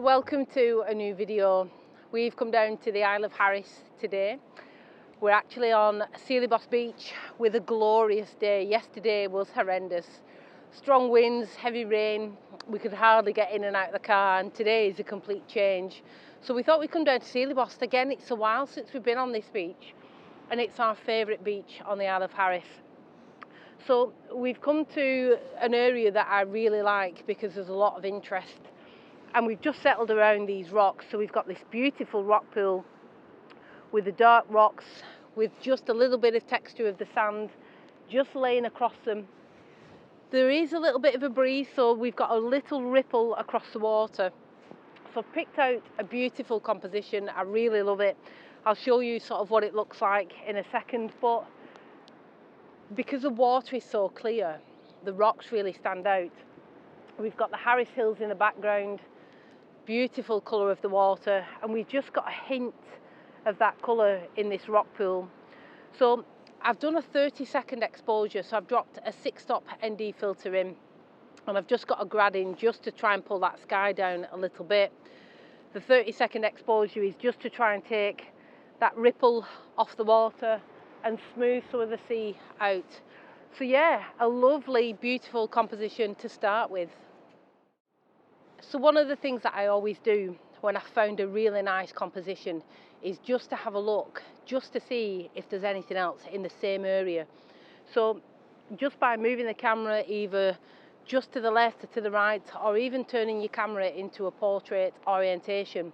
welcome to a new video. We've come down to the Isle of Harris today. We're actually on Ceannabeinne Beach with a glorious day. Yesterday was horrendous. Strong winds, heavy rain, we could hardly get in and out of the car, and today is a complete change. So we thought we'd come down to Ceannabeinne. Again, it's a while since we've been on this beach, and it's our favourite beach on the Isle of Harris. So we've come to an area that I really like because there's a lot of interest. And we've just settled around these rocks. So we've got this beautiful rock pool with the dark rocks, with just a little bit of texture of the sand just laying across them. There is a little bit of a breeze, so we've got a little ripple across the water. So I've picked out a beautiful composition. I really love it. I'll show you sort of what it looks like in a second, but because the water is so clear, the rocks really stand out. We've got the Harris Hills in the background, beautiful colour of the water, and we've just got a hint of that colour in this rock pool. So I've done a 30-second exposure, so I've dropped a 6-stop ND filter in, and I've just got a grad in just to try and pull that sky down a little bit. The 30-second exposure is just to try and take that ripple off the water and smooth some of the sea out. So yeah, a lovely, beautiful composition to start with. So one of the things that I always do when I found a really nice composition is just to have a look, just to see if there's anything else in the same area. So just by moving the camera either just to the left or to the right, or even turning your camera into a portrait orientation,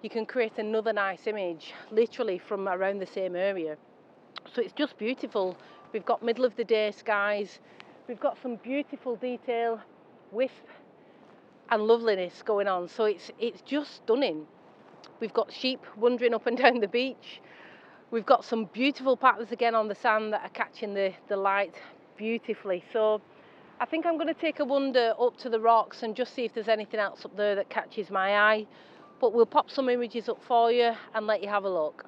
you can create another nice image literally from around the same area. So it's just beautiful. We've got middle of the day skies, we've got some beautiful detail, wisp and loveliness going on, so it's just stunning. We've got sheep wandering up and down the beach. We've got some beautiful patterns again on the sand that are catching the light beautifully. So I think I'm going to take a wander up to the rocks and just see if there's anything else up there that catches my eye. But we'll pop some images up for you and let you have a look.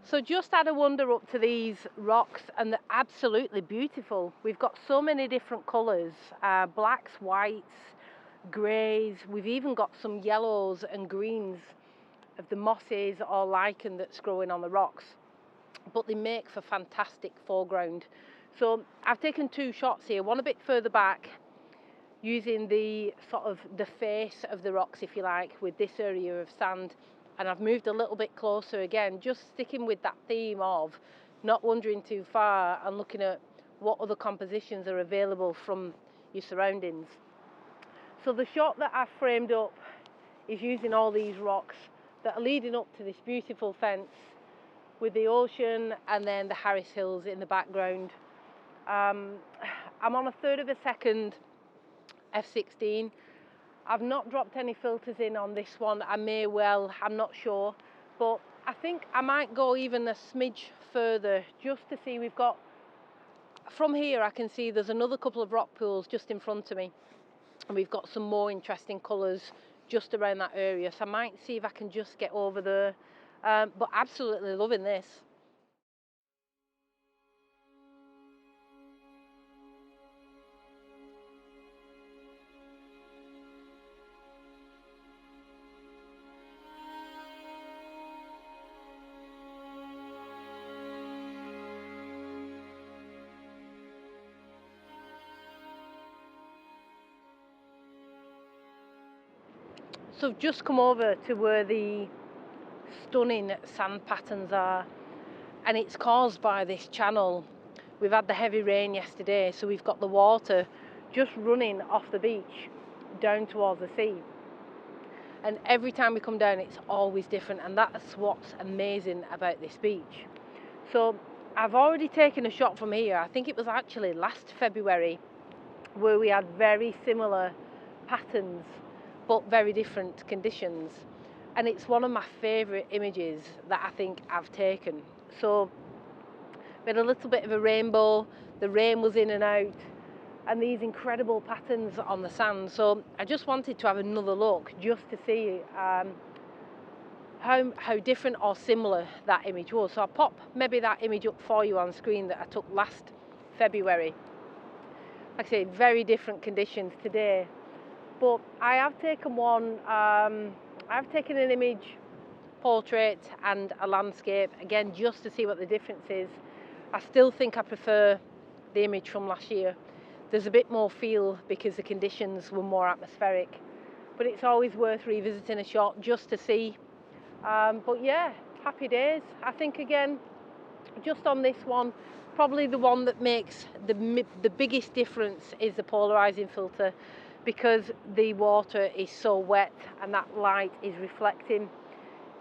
So just had a wander up to these rocks, and they're absolutely beautiful. We've got so many different colours, blacks, whites, greys. We've even got some yellows and greens of the mosses or lichen that's growing on the rocks. But they make for fantastic foreground. So I've taken 2 shots here, one a bit further back, using the sort of the face of the rocks, if you like, with this area of sand. And I've moved a little bit closer again, just sticking with that theme of not wandering too far and looking at what other compositions are available from your surroundings. So the shot that I've framed up is using all these rocks that are leading up to this beautiful fence with the ocean and then the Harris Hills in the background. I'm on a 1/3 of a second f/16. I've not dropped any filters in on this one. I may well, I'm not sure, but I think I might go even a smidge further just to see. We've got, from here I can see there's another couple of rock pools just in front of me, and we've got some more interesting colours just around that area, so I might see if I can just get over there, but absolutely loving this. So I've just come over to where the stunning sand patterns are, and it's caused by this channel. We've had the heavy rain yesterday, so we've got the water just running off the beach down towards the sea. And every time we come down, it's always different, and that's what's amazing about this beach. So I've already taken a shot from here. I think it was actually last February, where we had very similar patterns but very different conditions, and it's one of my favourite images that I think I've taken. So we had a little bit of a rainbow, the rain was in and out, and these incredible patterns on the sand. So I just wanted to have another look just to see how different or similar that image was. So I'll pop maybe that image up for you on screen that I took last February. Like I say, very different conditions today, but I have taken one, I've taken an image, portrait and a landscape, again just to see what the difference is. I still think I prefer the image from last year. There's a bit more feel because the conditions were more atmospheric, but it's always worth revisiting a shot just to see. But yeah, happy days. I think again, just on this one, probably the one that makes the biggest difference is the polarizing filter, because the water is so wet and that light is reflecting.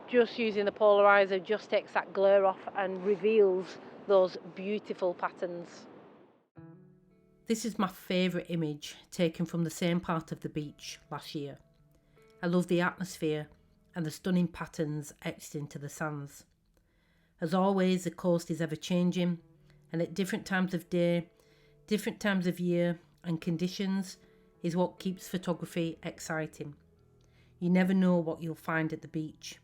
Just using the polarizer just takes that glare off and reveals those beautiful patterns. This is my favourite image taken from the same part of the beach last year. I love the atmosphere and the stunning patterns etched into the sands. As always, the coast is ever changing, and at different times of day, different times of year and conditions is what keeps photography exciting. You never know what you'll find at the beach.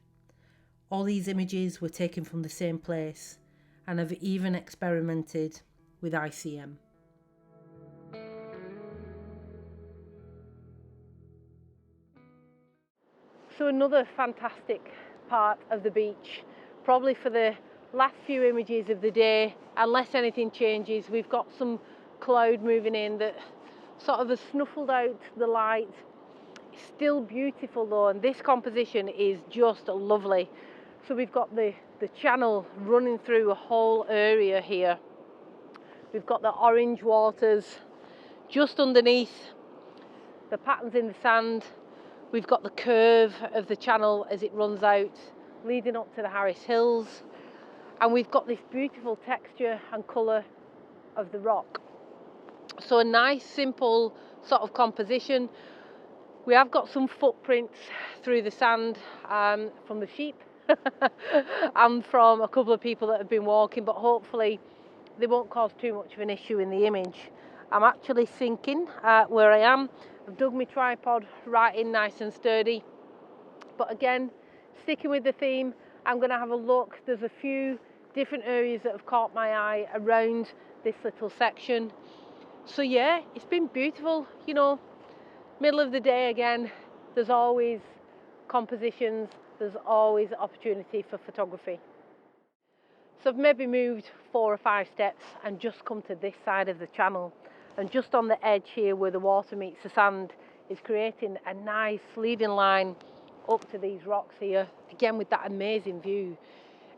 All these images were taken from the same place, and I've even experimented with ICM. So another fantastic part of the beach, probably for the last few images of the day, unless anything changes. We've got some cloud moving in that sort of has snuffled out the light. It's still beautiful though, and this composition is just lovely. So we've got the channel running through a whole area here. We've got the orange waters just underneath, the patterns in the sand. We've got the curve of the channel as it runs out, leading up to the Harris Hills. And we've got this beautiful texture and colour of the rock. So a nice, simple sort of composition. We have got some footprints through the sand from the sheep and from a couple of people that have been walking, but hopefully they won't cause too much of an issue in the image. I'm actually sinking where I am. I've dug my tripod right in nice and sturdy. But again, sticking with the theme, I'm going to have a look. There's a few different areas that have caught my eye around this little section. So yeah, it's been beautiful. You know, middle of the day again, there's always compositions, there's always opportunity for photography. So I've maybe moved 4 or 5 steps and just come to this side of the channel. And just on the edge here where the water meets the sand is creating a nice leading line up to these rocks here, again with that amazing view.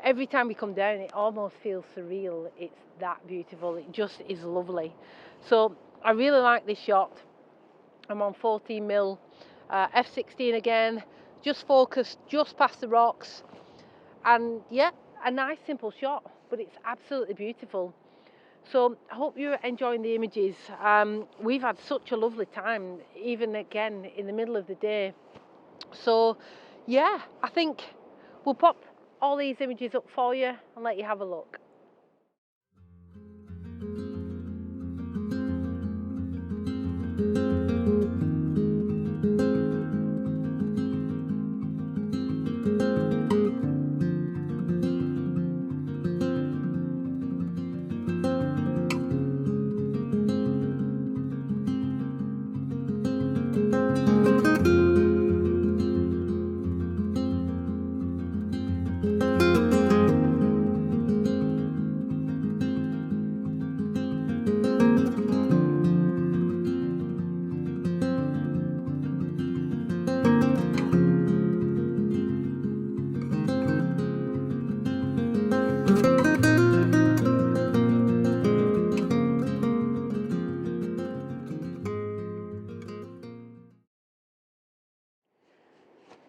Every time we come down it almost feels surreal. It's that beautiful, it just is lovely. So I really like this shot. I'm on 14mm f16 again, just focused just past the rocks, and yeah, a nice simple shot, but it's absolutely beautiful. So I hope you're enjoying the images. We've had such a lovely time, even again in the middle of the day. So yeah, I think we'll pop all these images up for you and let you have a look.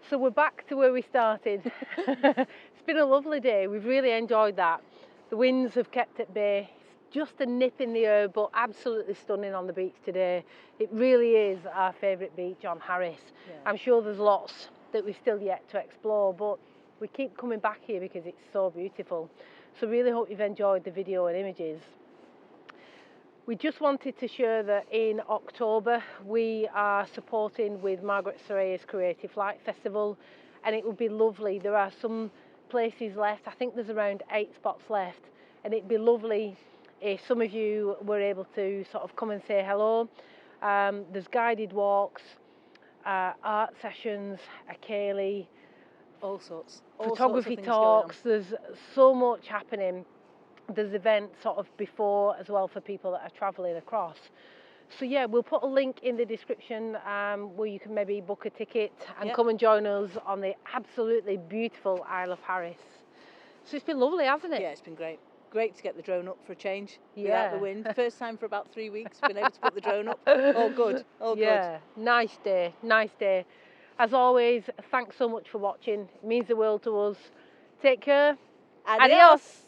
So we're back to where we started. It's been a lovely day. We've really enjoyed that. The winds have kept at bay. It's just a nip in the air, but absolutely stunning on the beach today. It really is our favourite beach on Harris. Yeah. I'm sure there's lots that we've still yet to explore, but we keep coming back here because it's so beautiful. So really hope you've enjoyed the video and images. We just wanted to share that in October we are supporting with Margaret Soraya's Creative Light Festival, and it would be lovely. There are some places left. I think there's around 8 spots left, and it'd be lovely if some of you were able to sort of come and say hello. There's guided walks, art sessions, a ceilidh, all sorts photography of talks. There's so much happening. There's events sort of before as well for people that are travelling across. So yeah, we'll put a link in the description where you can maybe book a ticket and come and join us on the absolutely beautiful Isle of Harris. So it's been lovely, hasn't it? Yeah, it's been great. Great to get the drone up for a change without the wind. First time for about 3 weeks, been able to put the drone up. All good, all good. Yeah, nice day, nice day. As always, thanks so much for watching. It means the world to us. Take care. Adios.